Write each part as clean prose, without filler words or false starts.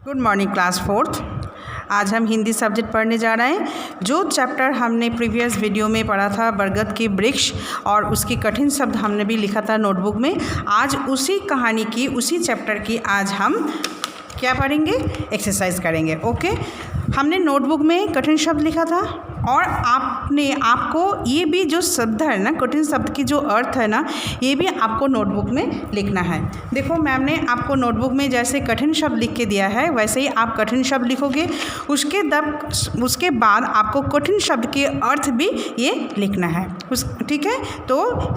Good morning class 4th। आज हम Hindi subject पढ़ने जा रहे हैं। जो चैप्टर हमने प्रीवियस वीडियो में पढ़ा था बरगद के वृक्ष और उसके कठिन शब्द हमने भी लिखा था नोटबुक में, आज उसी कहानी की उसी चैप्टर की आज हम क्या पढ़ेंगे, एक्सरसाइज करेंगे। ओके, हमने नोटबुक में कठिन शब्द लिखा था और आपको ये भी जो शब्द है ना, कठिन शब्द की जो अर्थ है ना, ये भी आपको नोटबुक में लिखना है। देखो मैम ने आपको नोटबुक में जैसे कठिन शब्द लिख के दिया है वैसे ही आप कठिन शब्द लिखोगे। उसके बाद आपको कठिन शब्द के अर्थ भी ये लिखना है। ठीक है, तो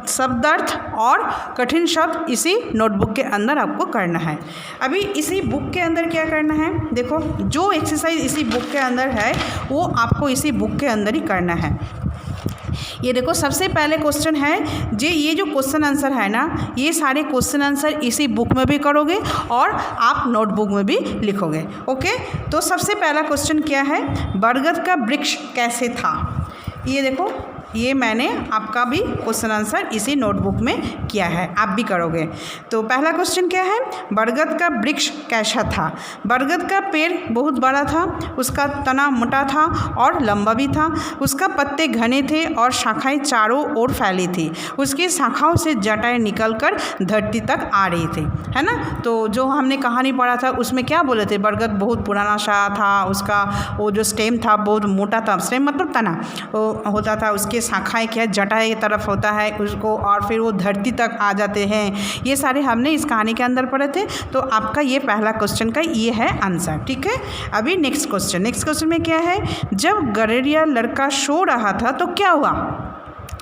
शब्दार्थ और कठिन शब्द इसी नोटबुक के अंदर आपको करना है। अभी इसी बुक के अंदर क्या करना है, देखो जो एक्सरसाइज इसी बुक के अंदर है वो आपको इसी बुक के अंदर ही करना है। ये देखो सबसे पहले क्वेश्चन है ये जो क्वेश्चन आंसर है ना, ये सारे क्वेश्चन आंसर इसी बुक में भी करोगे और आप नोटबुक में भी लिखोगे। ओके, तो सबसे पहला क्वेश्चन क्या है, बरगद का वृक्ष कैसे था। ये देखो ये मैंने आपका भी क्वेश्चन आंसर इसी नोटबुक में किया है, आप भी करोगे। तो पहला क्वेश्चन क्या है, बरगद का वृक्ष कैसा था। बरगद का पेड़ बहुत बड़ा था, उसका तना मोटा था और लंबा भी था, उसका पत्ते घने थे और शाखाएं चारों ओर फैली थी, उसकी शाखाओं से जटाएं निकलकर धरती तक आ रही थी, है ना। तो जो हमने कहानी पढ़ा था उसमें क्या बोले थे, बरगद बहुत पुराना सा था, उसका वो जो स्टेम था बहुत मोटा था, स्टेम मतलब तना होता था, उसके शाखाएं क्या जटाएं की तरफ होता है उसको, और फिर वो धरती तक आ जाते हैं। ये सारे हमने इस कहानी के अंदर पढ़े थे। तो आपका ये पहला क्वेश्चन का ये है आंसर। ठीक है, अभी नेक्स्ट क्वेश्चन में क्या है, जब गडेरिया लड़का सो रहा था तो क्या हुआ।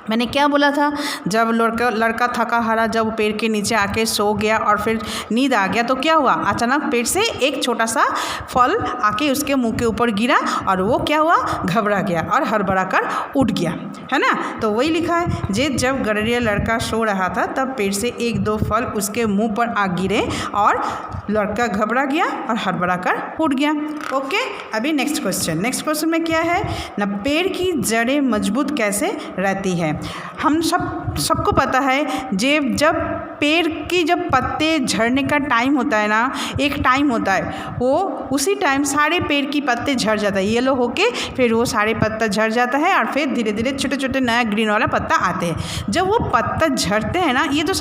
मैंने क्या बोला था, जब लड़का थका हारा जब पेड़ के नीचे आके सो गया और फिर नींद आ गया तो क्या हुआ, अचानक पेड़ से एक छोटा सा फल आके उसके मुंह के ऊपर गिरा और वो क्या हुआ, घबरा गया और हड़बड़ा कर उठ गया, है ना। तो वही लिखा है, जब गडेरिया लड़का सो रहा था तब पेड़ से एक दो फल उसके मुँह पर आ गिरे और लड़का घबरा गया और हड़बड़ा कर उठ गया। ओके, अभी नेक्स्ट क्वेश्चन में क्या है ना, पेड़ की जड़ें मजबूत कैसे रहती है। हम सबको पता है जब पेड़ की जब पत्ते झड़ने का टाइम होता है ना, एक टाइम होता है, वो उसी टाइम सारे पेड़ की पत्ते झड़ जाता है, येलो होके फिर वो सारे पत्ता झड़ जाता है और फिर धीरे धीरे छोटे छोटे नया ग्रीन वाला पत्ता आते हैं। जब वो पत्ता झड़ते हैं ना, ये तो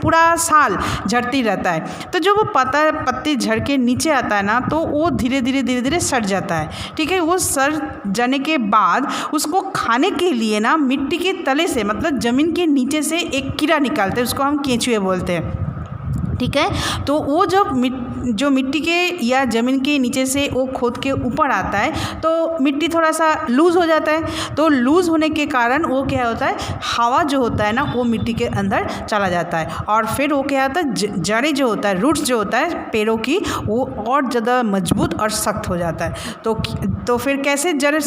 पूरा साल झड़ती रहता है, तो जब वो पत्ते झड़ के नीचे आता है ना तो वो धीरे धीरे सड़ जाता है। ठीक है, वो सड़ जाने के बाद उसको खाने के लिए ना मिट्टी के तले से मतलब ज़मीन के नीचे से एक कीड़ा निकालते हैं, उसको हम केंचुए बोलते हैं। ठीक है, तो वो जो मिट्टी के या ज़मीन के नीचे से वो खोद के ऊपर आता है तो मिट्टी थोड़ा सा लूज़ हो जाता है। तो लूज़ होने के कारण वो क्या होता है, हवा जो होता है ना वो मिट्टी के अंदर चला जाता है और फिर वो क्या होता है, जड़ें जो होता है, रूट्स जो होता है पेड़ों की, वो और ज़्यादा मजबूत और सख्त हो जाता है। तो फिर कैसे जड़ें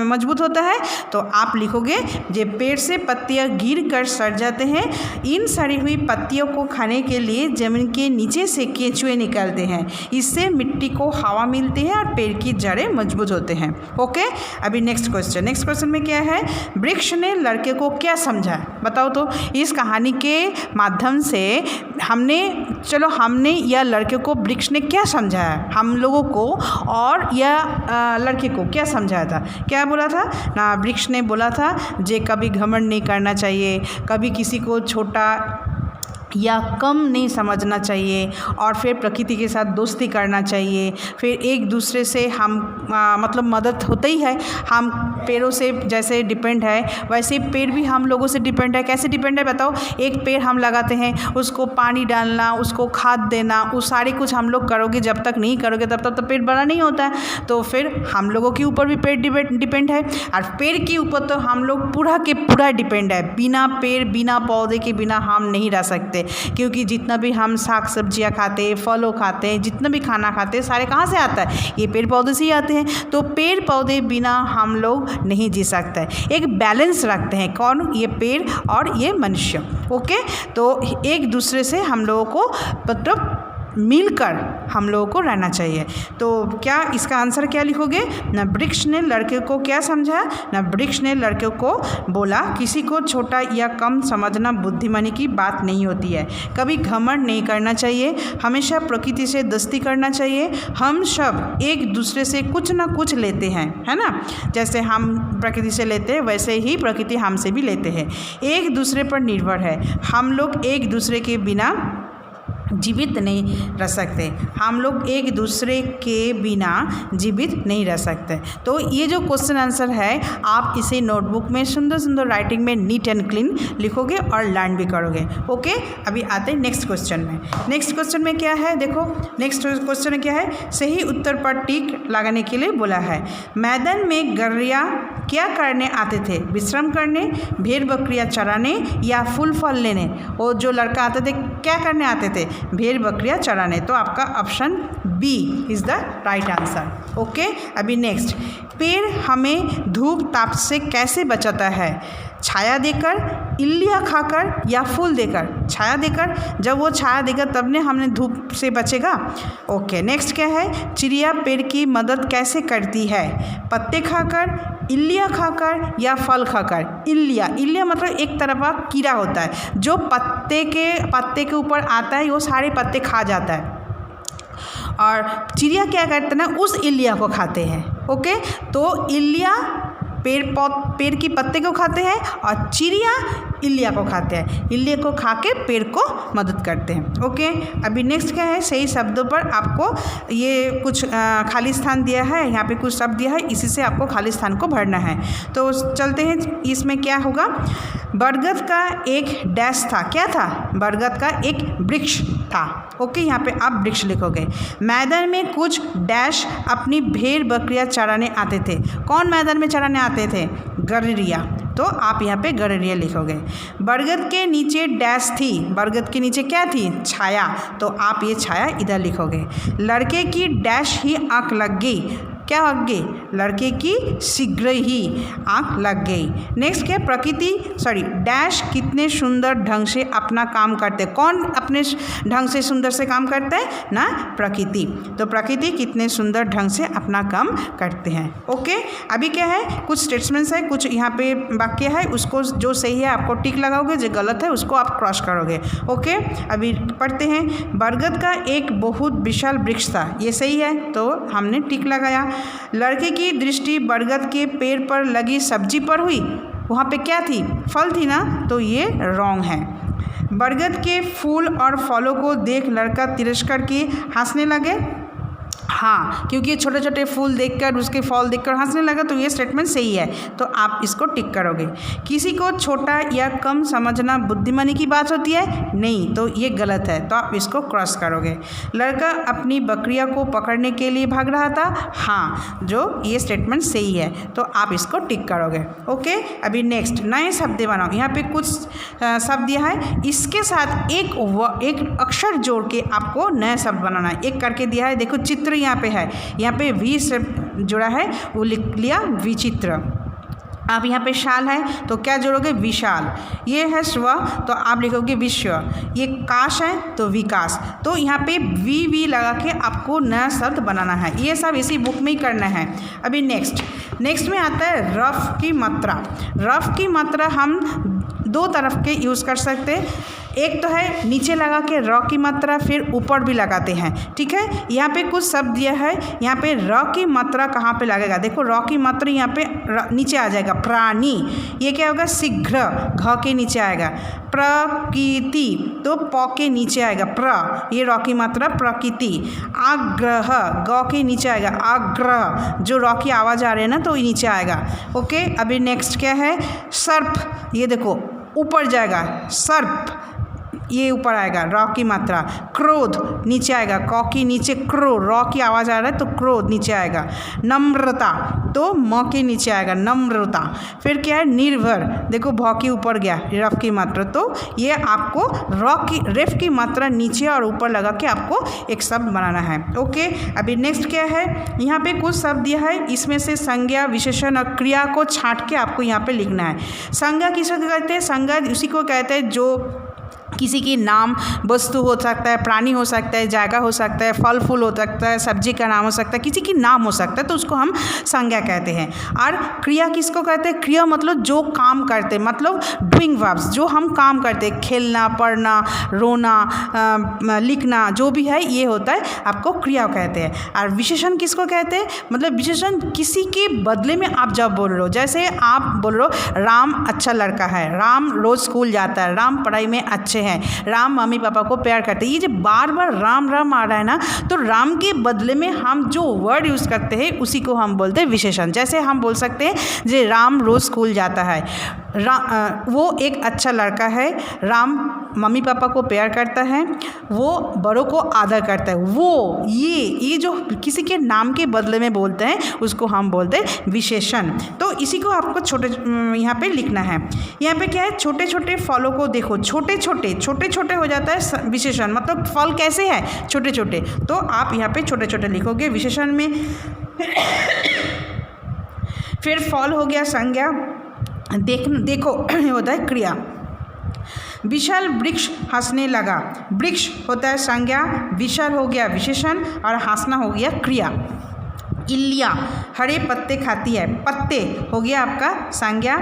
मजबूत होता है, तो आप लिखोगे, जे पेड़ से पत्तियाँ गिर कर सड़ जाते हैं, इन सड़ी हुई पत्तियों को खाने के लिए जमीन के नीचे से केंचुए निकलते हैं, इससे मिट्टी को हवा मिलती है और पेड़ की जड़ें मजबूत होते हैं। ओके, अभी नेक्स्ट क्वेश्चन में क्या है, वृक्ष ने लड़के को क्या समझा, बताओ। तो इस कहानी के माध्यम से हमने या लड़के को वृक्ष ने क्या समझाया, हम लोगों को और या लड़के को क्या समझाया था, क्या बोला था ना, वृक्ष ने बोला था जे कभी घमंड नहीं करना चाहिए, कभी किसी को छोटा या कम नहीं समझना चाहिए, और फिर प्रकृति के साथ दोस्ती करना चाहिए, फिर एक दूसरे से हम मतलब मदद होता ही है। हम पेड़ों से जैसे डिपेंड है वैसे पेड़ भी हम लोगों से डिपेंड है। कैसे डिपेंड है बताओ, एक पेड़ हम लगाते हैं, उसको पानी डालना, उसको खाद देना, वो सारे कुछ हम लोग करोगे, जब तक नहीं करोगे तब तक तो पेड़ बड़ा नहीं होता है। तो फिर हम लोगों के ऊपर भी पेड़ डिपेंड है और पेड़ के ऊपर तो हम लोग पूरा के पूरा डिपेंड है। बिना पेड़ बिना पौधे के बिना हम नहीं रह सकते, क्योंकि जितना भी हम साग सब्जियां खाते हैं, फलों खाते हैं, जितना भी खाना खाते हैं, सारे कहाँ से आता है, ये पेड़ पौधे से ही आते हैं। तो पेड़ पौधे बिना हम लोग नहीं जी सकते। एक बैलेंस रखते हैं, कौन, ये पेड़ और ये मनुष्य। ओके, तो एक दूसरे से हम लोगों को मतलब मिलकर हम लोगों को रहना चाहिए। तो क्या इसका आंसर क्या लिखोगे? ना वृक्ष ने लड़के को क्या समझा? ना वृक्ष ने लड़के को बोला किसी को छोटा या कम समझना बुद्धिमानी की बात नहीं होती है, कभी घमंड नहीं करना चाहिए, हमेशा प्रकृति से दोस्ती करना चाहिए, हम सब एक दूसरे से कुछ ना कुछ लेते हैं, है ना। जैसे हम प्रकृति से लेते हैं वैसे ही प्रकृति हमसे भी लेते हैं, एक दूसरे पर निर्भर है, हम लोग एक दूसरे के बिना जीवित नहीं रह सकते, हम लोग एक दूसरे के बिना जीवित नहीं रह सकते। तो ये जो क्वेश्चन आंसर है आप इसे नोटबुक में सुंदर सुंदर राइटिंग में नीट एंड क्लीन लिखोगे और लर्न भी करोगे। ओके, अभी आते हैं नेक्स्ट क्वेश्चन में। नेक्स्ट क्वेश्चन में क्या है, देखो नेक्स्ट क्वेश्चन में क्या है, सही उत्तर पर टिक लगाने के लिए बोला है। मैदान में गौरैया क्या करने आते थे? विश्राम करने, भेड़ बकरियाँ चराने या फूल फल लेने? वो जो लड़का आते थे क्या करने आते थे? भेड़ बकरियाँ चराने। तो आपका option B is the right answer. Okay, अभी नेक्स्ट, पेड़ हमें धूप ताप से कैसे बचाता है? छाया देकर, इल्लियाँ खाकर या फूल देकर? छाया देकर, जब वो छाया देगा तब ने हमने धूप से बचेगा। ओके, नेक्स्ट क्या है, चिड़िया पेड़ की मदद कैसे करती है? पत्ते खाकर, इल्लियाँ खाकर या फल खाकर? इल्लियाँ मतलब एक तरह का कीड़ा होता है जो पत्ते के ऊपर आता है, वो सारे पत्ते खा जाता है, और चिड़िया क्या करते हैं ना, उस इल्लियाँ को खाते हैं। ओके, तो इल्लियाँ पेड़ की पत्ते को खाते हैं और चिड़िया इल्लिया को खाते हैं, इल्लिया को खा के पेड़ को मदद करते हैं। ओके, अभी नेक्स्ट क्या है, सही शब्दों पर आपको ये कुछ खाली स्थान दिया है, यहाँ पे कुछ शब्द दिया है, इसी से आपको खाली स्थान को भरना है। तो चलते हैं, इसमें क्या होगा, बरगद का एक डैश था, क्या था? बरगद का एक वृक्ष था। ओके, यहाँ पे आप वृक्ष लिखोगे। मैदान में कुछ डैश अपनी भेड़ बकरियाँ चराने आते थे। कौन मैदान में चराने आते थे? गौरैया। तो आप यहाँ पे गौरैया लिखोगे। बरगद के नीचे डैश थी, बरगद के नीचे क्या थी? छाया। तो आप ये छाया इधर लिखोगे। लड़के की डैश ही आँख लग गई, क्या लग गई? लड़के की शीघ्र ही आँख लग गई। नेक्स्ट क्या? प्रकृति डैश कितने सुंदर ढंग से अपना काम करते। कौन अपने ढंग से सुंदर से काम करते हैं ना? प्रकृति। तो प्रकृति कितने सुंदर ढंग से अपना काम करते हैं। ओके, अभी क्या है, कुछ स्टेटमेंट्स है, कुछ यहाँ पे वाक्य है, उसको जो सही है आपको टिक लगाओगे, जो गलत है उसको आप क्रॉस करोगे। ओके, अभी पढ़ते हैं। बरगद का एक बहुत विशाल वृक्ष था, ये सही है तो हमने टिक लगाया। लड़के की दृष्टि बरगद के पेड़ पर लगी सब्जी पर हुई, वहाँ पे क्या थी? फल थी ना, तो ये रॉन्ग है। बरगद के फूल और फलों को देख लड़का तिरस्कार की हंसने लगे, हाँ, क्योंकि छोटे छोटे फूल देखकर, उसके फल देखकर हंसने लगा, तो ये स्टेटमेंट सही है, तो आप इसको टिक करोगे। किसी को छोटा या कम समझना बुद्धिमानी की बात होती है? नहीं, तो ये गलत है, तो आप इसको क्रॉस करोगे। लड़का अपनी बकरियां को पकड़ने के लिए भाग रहा था, हाँ, जो ये स्टेटमेंट सही है, तो आप इसको टिक करोगे। ओके, अभी नेक्स्ट नए शब्द बनाओ। यहाँ पे कुछ शब्द दिया है, इसके साथ एक अक्षर जोड़ के आपको नया शब्द बनाना है। एक करके दिया है, देखो चित्र यहाँ पे है, यहाँ पे वी से जुड़ा है, वो लिख लिया विचित्र। अब यहाँ पे शाल है तो क्या जोड़ोगे? विशाल। ये है स्व तो आप लिखोगे विश्व। ये काश है तो विकास। तो यहाँ पे वी लगा के आपको नया शब्द बनाना है। ये सब इसी बुक में ही करना है। अभी नेक्स्ट में आता है रफ की मात्रा। रफ की मात्रा हम दो तरफ के यूज़ कर सकते हैं। एक तो है नीचे लगा के र की मात्रा, फिर ऊपर भी लगाते हैं, ठीक है। यहाँ पे कुछ शब्द दिया है, यहाँ पे र की मात्रा कहाँ पे लगेगा? देखो र की मात्रा यहाँ पे नीचे आ जाएगा, प्राणी। ये क्या होगा? शीघ्र, घ के नीचे आएगा। प्रकृति तो प के नीचे आएगा, प्र, ये र की मात्रा प्रकृति। आग्रह, ग के नीचे आएगा, आग्रह, जो र की आवाज़ आ रही है ना तो नीचे आएगा। ओके, अभी नेक्स्ट क्या है? सर्प, ये देखो ऊपर जाएगा, सर्प, ये ऊपर आएगा, र की मात्रा। क्रोध नीचे आएगा, क की नीचे क्रो, र की आवाज़ आ रहा है तो क्रोध नीचे आएगा। नम्रता तो म के नीचे आएगा, नम्रता। फिर क्या है? निर्भर, देखो भ के ऊपर गया, रफ की मात्रा, तो ये आपको रेफ की मात्रा नीचे और ऊपर लगा के आपको एक शब्द बनाना है। ओके, अभी नेक्स्ट क्या है? यहाँ पे कुछ शब्द दिया है, इसमें से संज्ञा, विशेषण और क्रिया को छांट के आपको यहाँ पे लिखना है। संज्ञा किसको कहते हैं? संज्ञा उसी को कहते हैं जो किसी की नाम वस्तु हो सकता है, प्राणी हो सकता है, जगह हो सकता है, फल फूल हो सकता है, सब्जी का नाम हो सकता है, किसी की नाम हो सकता है, तो उसको हम संज्ञा कहते हैं। और क्रिया किसको कहते हैं? क्रिया मतलब जो काम करते, मतलब डूइंग वर्ब्स, जो हम काम करते, खेलना, पढ़ना, रोना, लिखना, जो भी है ये होता है आपको क्रिया कहते हैं। और विशेषण किसको कहते हैं? मतलब विशेषण किसी के बदले में आप जब बोल रहे हो, जैसे आप बोल रहे हो राम अच्छा लड़का है, राम रोज स्कूल जाता है, राम पढ़ाई में अच्छे हैं, राम मम्मी पापा को प्यार करते हैं, ये जो बार बार राम राम आ रहा है ना, तो राम के बदले में हम जो वर्ड यूज़ करते हैं उसी को हम बोलते हैं विशेषण। जैसे हम बोल सकते हैं जे राम रोज स्कूल जाता है, वो एक अच्छा लड़का है, राम मम्मी पापा को प्यार करता है, वो बड़ों को आदर करता है, वो ये जो किसी के नाम के बदले में बोलते हैं उसको हम बोलते हैं विशेषण। तो इसी को आपको छोटे यहाँ पे लिखना है। यहाँ पे क्या है, छोटे छोटे फलों को देखो, छोटे छोटे हो जाता है विशेषण, मतलब फल कैसे है, छोटे छोटे, तो आप यहाँ पे छोटे छोटे लिखोगे विशेषण में। फिर फल हो गया संज्ञा, देखो होता है क्रिया। विशाल वृक्ष हंसने लगा, वृक्ष होता है संज्ञा, विशाल हो गया विशेषण और हंसना हो गया क्रिया। इल्लियाँ हरे पत्ते खाती है, पत्ते हो गया आपका संज्ञा,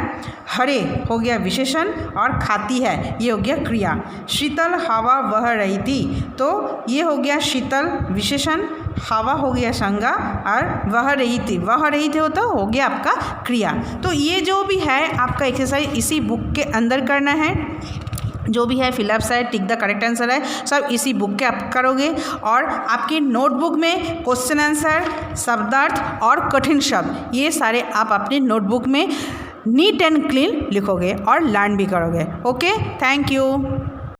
हरे हो गया विशेषण और खाती है ये हो गया क्रिया। शीतल हवा बह रही थी, तो ये हो गया शीतल विशेषण, हवा हो गया संज्ञा और वह रही थी होता हो गया आपका क्रिया। तो ये जो भी है आपका एक्सरसाइज इसी बुक के अंदर करना है, जो भी है फिलअप्स है, टिक द करेक्ट आंसर है, सब इसी बुक के आप करोगे। और आपकी नोटबुक में क्वेश्चन आंसर, शब्दार्थ और कठिन शब्द ये सारे आप अपनी नोटबुक में नीट एंड क्लीन लिखोगे और लर्न भी करोगे। Okay, thank you.